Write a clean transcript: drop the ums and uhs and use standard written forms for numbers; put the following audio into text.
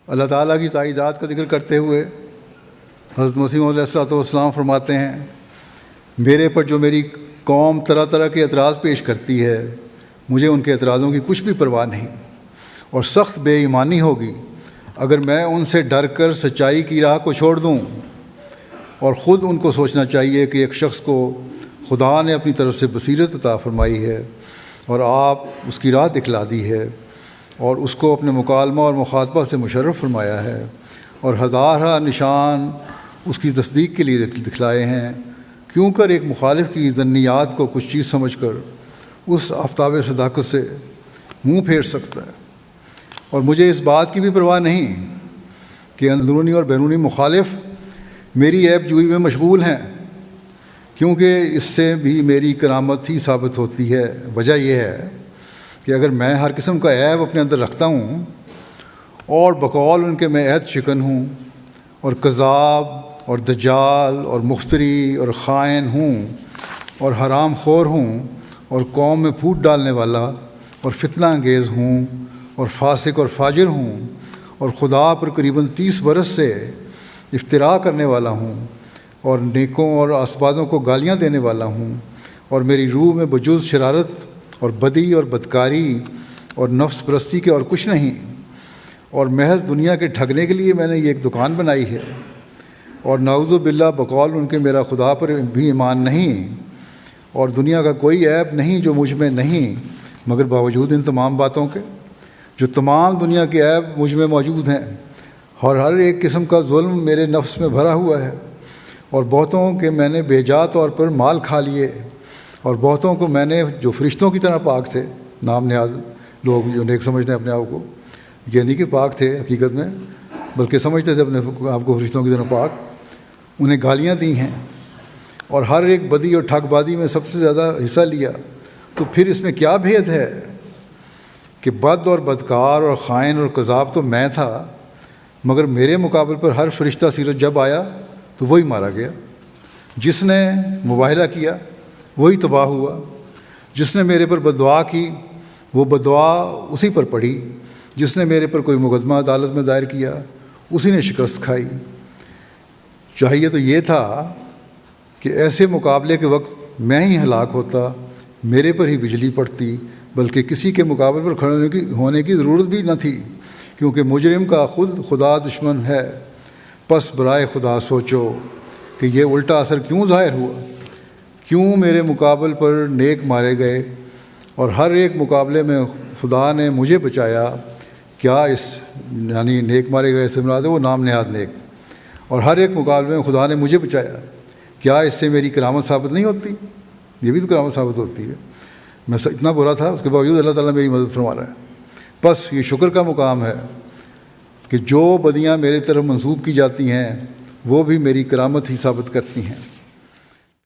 اللہ تعالیٰ کی تائیدات کا ذکر کرتے ہوئے حضرت مسیح علیہ الصلوۃ والسلام فرماتے ہیں، میرے پر جو میری قوم طرح طرح کے اعتراض پیش کرتی ہے، مجھے ان کے اعتراضوں کی کچھ بھی پرواہ نہیں، اور سخت بے ایمانی ہوگی اگر میں ان سے ڈر کر سچائی کی راہ کو چھوڑ دوں۔ اور خود ان کو سوچنا چاہیے کہ ایک شخص کو خدا نے اپنی طرف سے بصیرت عطا فرمائی ہے اور آپ اس کی راہ دکھلا دی ہے، اور اس کو اپنے مکالمہ اور مخاطبہ سے مشرف فرمایا ہے، اور ہزارہ نشان اس کی تصدیق کے لیے دکھلائے ہیں۔ کیوں کر ایک مخالف کی ظنیات کو کچھ چیز سمجھ کر اس آفتاب صداقت سے منہ پھیر سکتا ہے؟ اور مجھے اس بات کی بھی پرواہ نہیں کہ اندرونی اور بیرونی مخالف میری عیب جوئی میں مشغول ہیں، کیونکہ اس سے بھی میری کرامت ہی ثابت ہوتی ہے۔ وجہ یہ ہے کہ اگر میں ہر قسم کا عیب اپنے اندر رکھتا ہوں اور بقول ان کے میں عہد شکن ہوں اور کذاب اور دجال اور مفتری اور خائن ہوں اور حرام خور ہوں اور قوم میں پھوٹ ڈالنے والا اور فتنہ انگیز ہوں اور فاسق اور فاجر ہوں اور خدا پر قریباً 30 برس سے افتراء کرنے والا ہوں اور نیکوں اور اسبادوں کو گالیاں دینے والا ہوں، اور میری روح میں بجز شرارت اور بدی اور بدکاری اور نفس پرستی کے اور کچھ نہیں، اور محض دنیا کے ٹھگنے کے لیے میں نے یہ ایک دکان بنائی ہے، اور نعوذ باللہ بقول ان کے میرا خدا پر بھی ایمان نہیں، اور دنیا کا کوئی عیب نہیں جو مجھ میں نہیں، مگر باوجود ان تمام باتوں کے جو تمام دنیا کے عیب مجھ میں موجود ہیں، اور ہر ایک قسم کا ظلم میرے نفس میں بھرا ہوا ہے، اور بہتوں کے میں نے بے جا طور پر مال کھا لیے، اور بہتوں کو میں نے جو فرشتوں کی طرح پاک تھے، نام نہاد لوگ جو نیک سمجھتے ہیں اپنے آپ کو، یہ نہیں کہ پاک تھے حقیقت میں، بلکہ سمجھتے تھے اپنے آپ کو فرشتوں کی طرح پاک، انہیں گالیاں دی ہیں اور ہر ایک بدی اور ٹھگ بازی میں سب سے زیادہ حصہ لیا۔ تو پھر اس میں کیا بھید ہے کہ بد اور بدکار اور خائن اور کذاب تو میں تھا، مگر میرے مقابل پر ہر فرشتہ سیرت جب آیا تو وہی مارا گیا، جس نے مباہلہ کیا وہی تباہ ہوا، جس نے میرے پر بددعا کی وہ بددعا اسی پر پڑی، جس نے میرے پر کوئی مقدمہ عدالت میں دائر کیا اسی نے شکست کھائی۔ چاہیے تو یہ تھا کہ ایسے مقابلے کے وقت میں ہی ہلاک ہوتا، میرے پر ہی بجلی پڑتی، بلکہ کسی کے مقابلے پر کھڑے ہونے کی ضرورت بھی نہ تھی، کیونکہ مجرم کا خود خدا دشمن ہے۔ پس برائے خدا سوچو کہ یہ الٹا اثر کیوں ظاہر ہوا، کیوں میرے مقابل پر نیک مارے گئے، اور ہر ایک مقابلے میں خدا نے مجھے بچایا۔ کیا اس یعنی نیک مارے گئے سے مراد ہے وہ نام نہاد نیک، اور ہر ایک مقابلے میں خدا نے مجھے بچایا، کیا اس سے میری کرامت ثابت نہیں ہوتی؟ یہ بھی تو کرامت ثابت ہوتی ہے۔ میں اتنا برا تھا، اس کے باوجود اللہ تعالیٰ میری مدد فرما رہا ہے۔ بس یہ شکر کا مقام ہے کہ جو بدیاں میرے طرف منسوب کی جاتی ہیں وہ بھی میری کرامت ہی ثابت کرتی ہیں۔